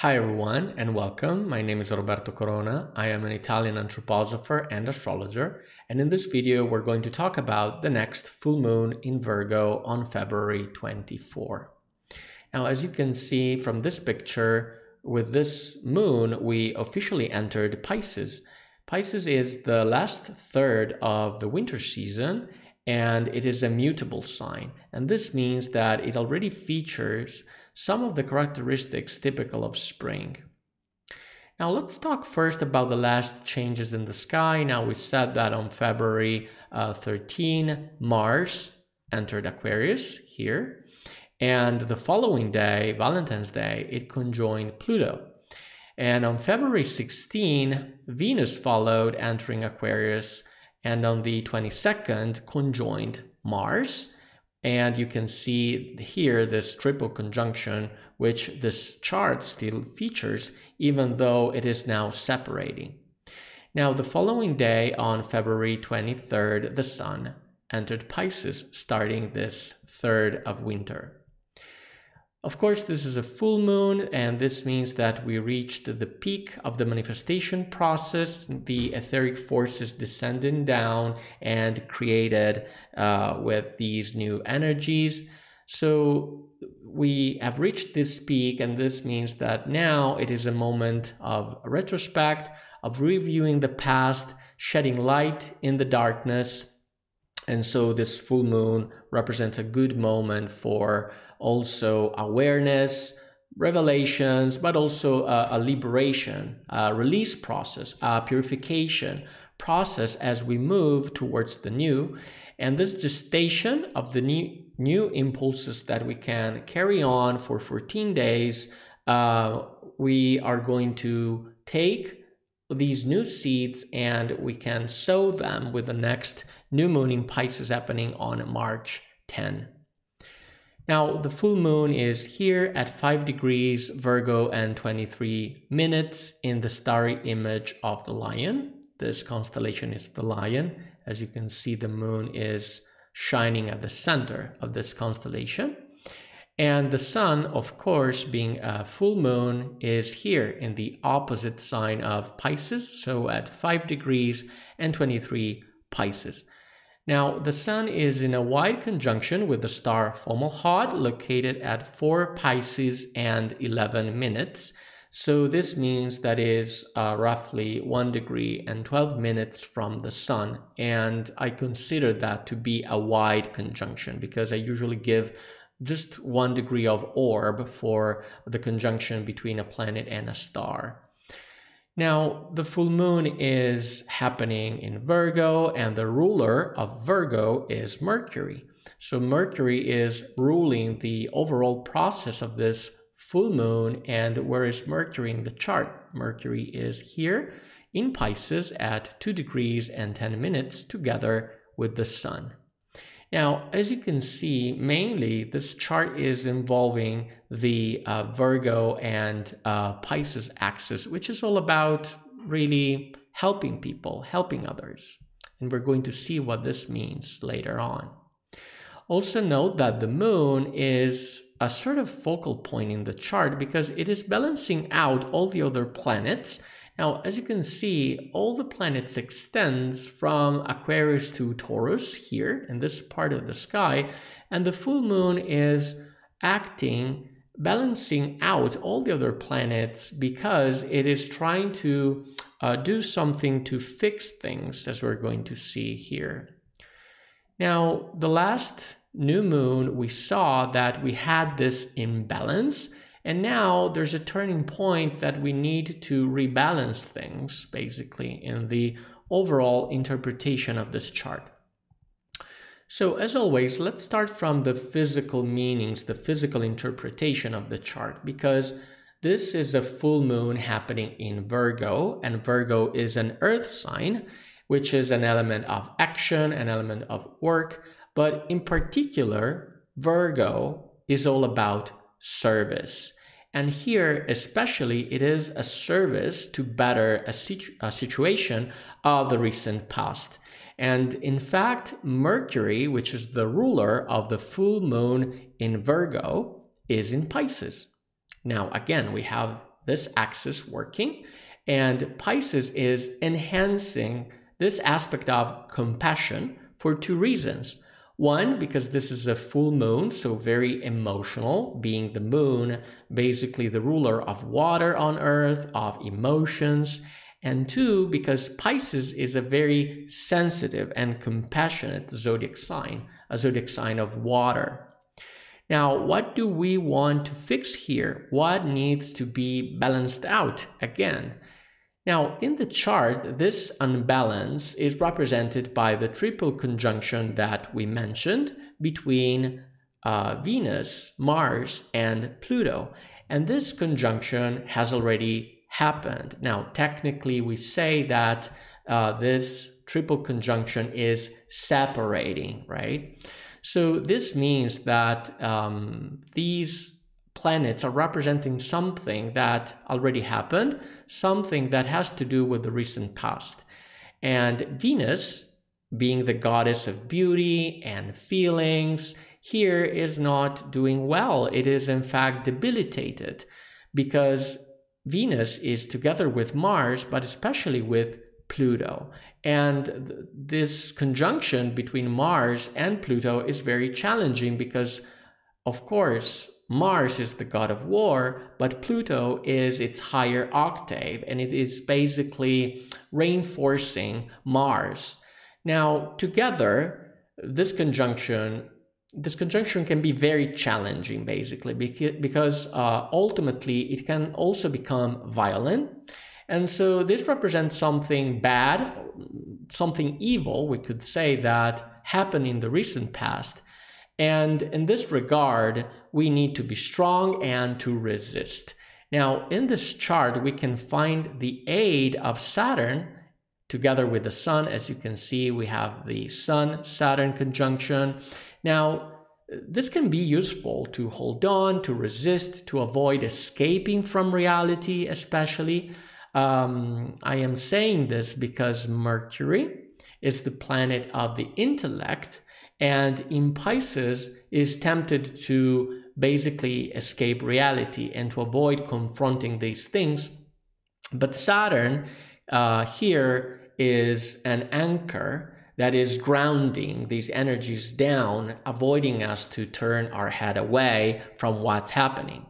Hi everyone and welcome. My name is Roberto Corona. I am an Italian anthroposopher and astrologer, and in this video we're going to talk about the next full moon in Virgo on February 24. Now, as you can see from this picture, with this moon we officially entered Pisces. Pisces is the last third of the winter season, and it is a mutable sign, and this means that it already features some of the characteristics typical of spring. Now let's talk first about the last changes in the sky. Now we said that on February 13, Mars entered Aquarius here, and the following day, Valentine's Day, it conjoined Pluto. And on February 16, Venus followed, entering Aquarius, and on the 22nd conjoined Mars. And you can see here this triple conjunction, which this chart still features, even though it is now separating. Now, the following day, on February 23rd, the Sun entered Pisces, starting this third of winter. Of course, this is a full moon, and this means that we reached the peak of the manifestation process, the etheric forces descending down and created with these new energies. So we have reached this peak, and this means that now it is a moment of retrospect, of reviewing the past, shedding light in the darkness. And so this full moon represents a good moment for also awareness, revelations, but also a liberation, a release process, a purification process as we move towards the new. And this gestation of the new impulses that we can carry on for 14 days, we are going to take these new seeds and we can sow them with the next new moon in Pisces happening on March 10. Now, the full moon is here at 5 degrees Virgo and 23 minutes in the starry image of the Lion. This constellation is the Lion. As you can see, the moon is shining at the center of this constellation. And the Sun, of course, being a full moon, is here in the opposite sign of Pisces, so at 5 degrees and 23 Pisces. Now, the Sun is in a wide conjunction with the star Fomalhaut, located at 4 Pisces and 11 minutes. So this means that is roughly 1 degree and 12 minutes from the Sun. And I consider that to be a wide conjunction because I usually give just 1 degree of orb for the conjunction between a planet and a star. Now, the full moon is happening in Virgo, and the ruler of Virgo is Mercury. So Mercury is ruling the overall process of this full moon. And where is Mercury in the chart? Mercury is here in Pisces at 2 degrees and 10 minutes together with the Sun. Now, as you can see, mainly this chart is involving the Virgo and Pisces axis, which is all about really helping people, helping others. And we're going to see what this means later on. Also note that the moon is a sort of focal point in the chart because it is balancing out all the other planets. Now, as you can see, all the planets extends from Aquarius to Taurus here in this part of the sky, and the full moon is acting, balancing out all the other planets because it is trying to do something to fix things, as we're going to see here. Now, the last new moon, we saw that we had this imbalance. And now there's a turning point that we need to rebalance things, basically, in the overall interpretation of this chart. So as always, let's start from the physical meanings, the physical interpretation of the chart, because this is a full moon happening in Virgo, and Virgo is an earth sign, which is an element of action, an element of work, but in particular, Virgo is all about service. And here, especially, it is a service to better a situation of the recent past. And in fact, Mercury, which is the ruler of the full moon in Virgo, is in Pisces. Now, again, we have this axis working, and Pisces is enhancing this aspect of compassion for two reasons. One, because this is a full moon, so very emotional, being the moon basically the ruler of water on earth, of emotions. And two, because Pisces is a very sensitive and compassionate zodiac sign, a zodiac sign of water. Now, what do we want to fix here? What needs to be balanced out again? Now, in the chart, this unbalance is represented by the triple conjunction that we mentioned between Venus, Mars, and Pluto. And this conjunction has already happened. Now, technically, we say that this triple conjunction is separating, right? So this means that these planets are representing something that already happened, something that has to do with the recent past. And Venus, being the goddess of beauty and feelings, here is not doing well. It is in fact debilitated because Venus is together with Mars, but especially with Pluto. And this conjunction between Mars and Pluto is very challenging because, of course, Mars is the god of war, but Pluto is its higher octave, and it is basically reinforcing Mars. Now, together, this conjunction can be very challenging, basically, because ultimately it can also become violent. And so this represents something bad, something evil, we could say, that happened in the recent past. And in this regard, we need to be strong and to resist. Now, in this chart, we can find the aid of Saturn together with the Sun. As you can see, we have the Sun-Saturn conjunction. Now, this can be useful to hold on, to resist, to avoid escaping from reality, especially. I am saying this because Mercury is the planet of the intellect, and in Pisces is tempted to basically escape reality and to avoid confronting these things. But Saturn here is an anchor that is grounding these energies down, avoiding us to turn our head away from what's happening.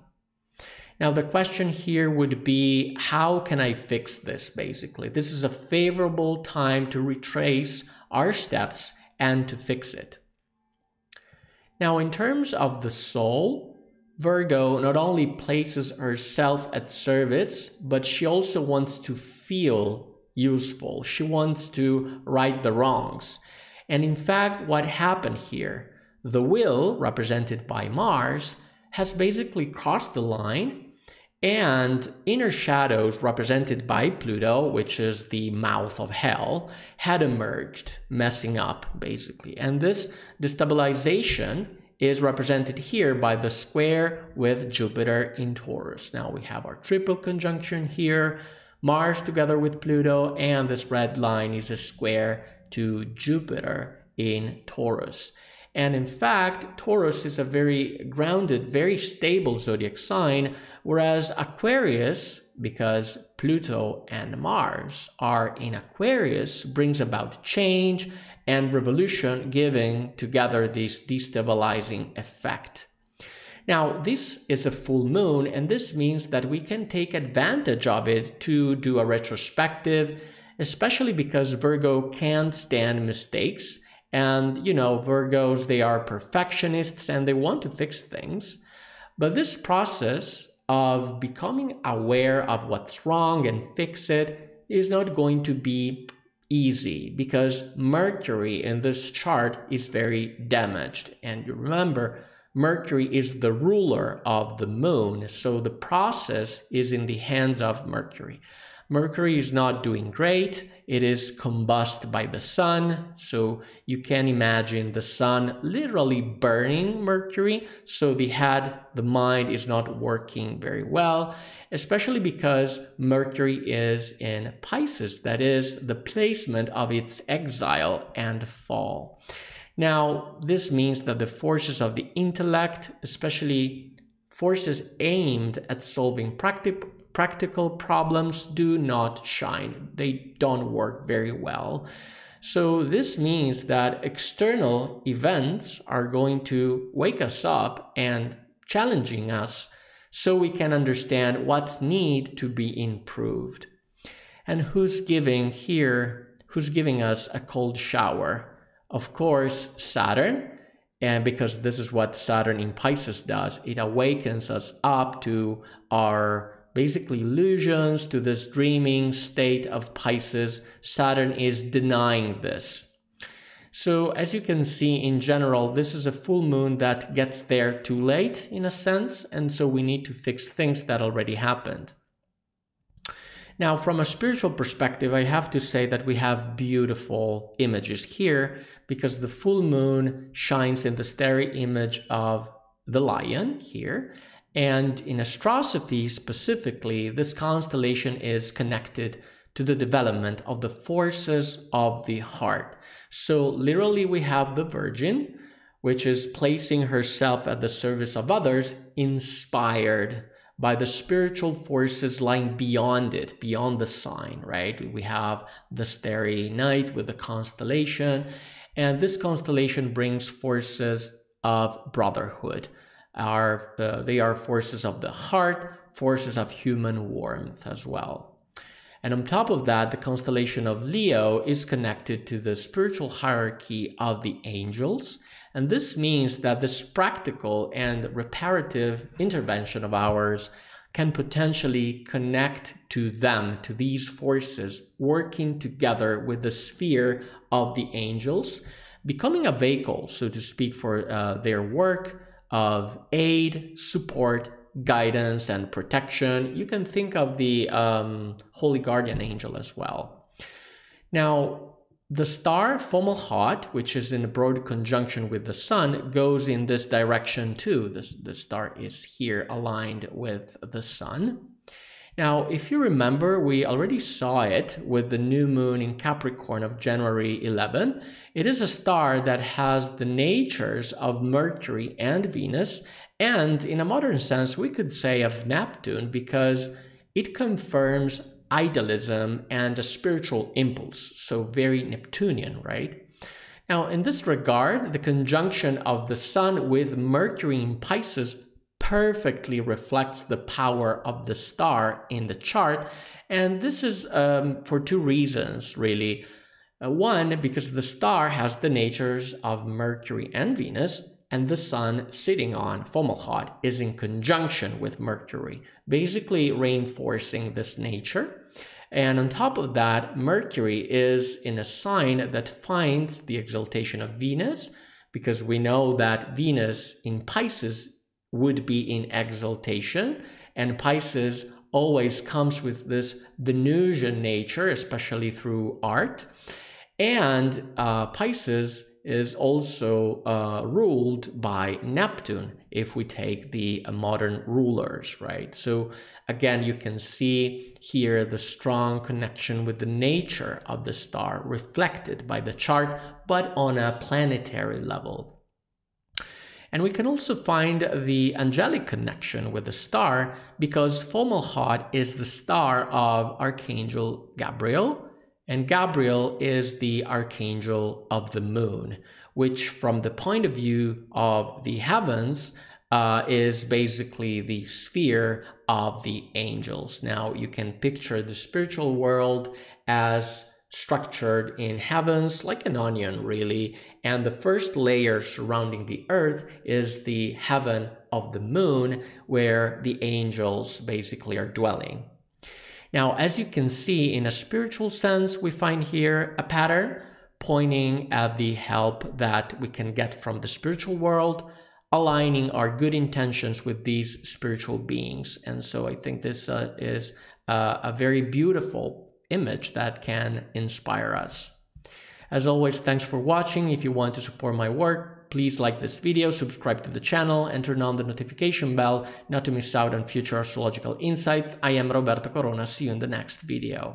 Now, the question here would be, how can I fix this, basically? This is a favorable time to retrace our steps and to fix it. Now, in terms of the soul, Virgo not only places herself at service, but she also wants to feel useful. She wants to right the wrongs. And in fact, what happened here? The will, represented by Mars, has basically crossed the line, and inner shadows, represented by Pluto, which is the mouth of hell, had emerged, messing up, basically. And this destabilization is represented here by the square with Jupiter in Taurus. Now we have our triple conjunction here, Mars together with Pluto, and this red line is a square to Jupiter in Taurus. And in fact, Taurus is a very grounded, very stable zodiac sign, whereas Aquarius, because Pluto and Mars are in Aquarius, brings about change and revolution, giving together this destabilizing effect. Now, this is a full moon, and this means that we can take advantage of it to do a retrospective, especially because Virgo can't stand mistakes. And, you know, Virgos, they are perfectionists and they want to fix things. But this process of becoming aware of what's wrong and fix it is not going to be easy because Mercury in this chart is very damaged. And you remember, Mercury is the ruler of the moon, so the process is in the hands of Mercury. Mercury is not doing great. It is combusted by the sun, so you can imagine the sun literally burning Mercury, so the mind is not working very well, especially because Mercury is in Pisces, that is the placement of its exile and fall. Now, this means that the forces of the intellect, especially forces aimed at solving practical problems do not shine. They don't work very well. So this means that external events are going to wake us up and challenging us so we can understand what needs to be improved. And who's giving us a cold shower? Of course, Saturn. And because this is what Saturn in Pisces does, it awakens us up to our basically illusions, to this dreaming state of Pisces. Saturn is denying this. So as you can see, in general, this is a full moon that gets there too late in a sense, and so we need to fix things that already happened. Now, from a spiritual perspective, I have to say that we have beautiful images here because the full moon shines in the starry image of the lion here. And in astrosophy specifically, this constellation is connected to the development of the forces of the heart. So literally we have the Virgin, which is placing herself at the service of others, inspired by the spiritual forces lying beyond it, beyond the sign, right? We have the starry night with the constellation, and this constellation brings forces of brotherhood. They are forces of the heart, forces of human warmth as well. And on top of that, the constellation of Leo is connected to the spiritual hierarchy of the angels. And this means that this practical and reparative intervention of ours can potentially connect to them, to these forces, working together with the sphere of the angels, becoming a vehicle, so to speak, for their work of aid, support, guidance, and protection. You can think of the Holy Guardian Angel as well. Now, the star Fomalhaut, which is in a broad conjunction with the sun, goes in this direction too. The star is here aligned with the sun. Now, if you remember, we already saw it with the new moon in Capricorn of January 11. It is a star that has the natures of Mercury and Venus, and in a modern sense, we could say of Neptune, because it confirms idealism and a spiritual impulse, so very Neptunian, right? Now, in this regard, the conjunction of the sun with Mercury in Pisces perfectly reflects the power of the star in the chart, and this is for two reasons, really. One, because the star has the natures of Mercury and Venus, and the sun sitting on Fomalhaut is in conjunction with Mercury, basically reinforcing this nature. And on top of that, Mercury is in a sign that finds the exaltation of Venus, because we know that Venus in Pisces would be in exaltation, and Pisces always comes with this Venusian nature, especially through art. And Pisces is also ruled by Neptune, if we take the modern rulers, right? So again, you can see here the strong connection with the nature of the star reflected by the chart, but on a planetary level. And we can also find the angelic connection with the star, because Fomalhaut is the star of Archangel Gabriel, and Gabriel is the archangel of the moon, which from the point of view of the heavens is basically the sphere of the angels. Now, you can picture the spiritual world as structured in heavens like an onion, really, and the first layer surrounding the earth is the heaven of the moon, where the angels basically are dwelling. Now, as you can see, in a spiritual sense, we find here a pattern pointing at the help that we can get from the spiritual world, aligning our good intentions with these spiritual beings. And so I think this is a very beautiful image that can inspire us. As always, thanks for watching. If you want to support my work, please like this video, subscribe to the channel, and turn on the notification bell not to miss out on future astrological insights. I am Roberto Corona. See you in the next video.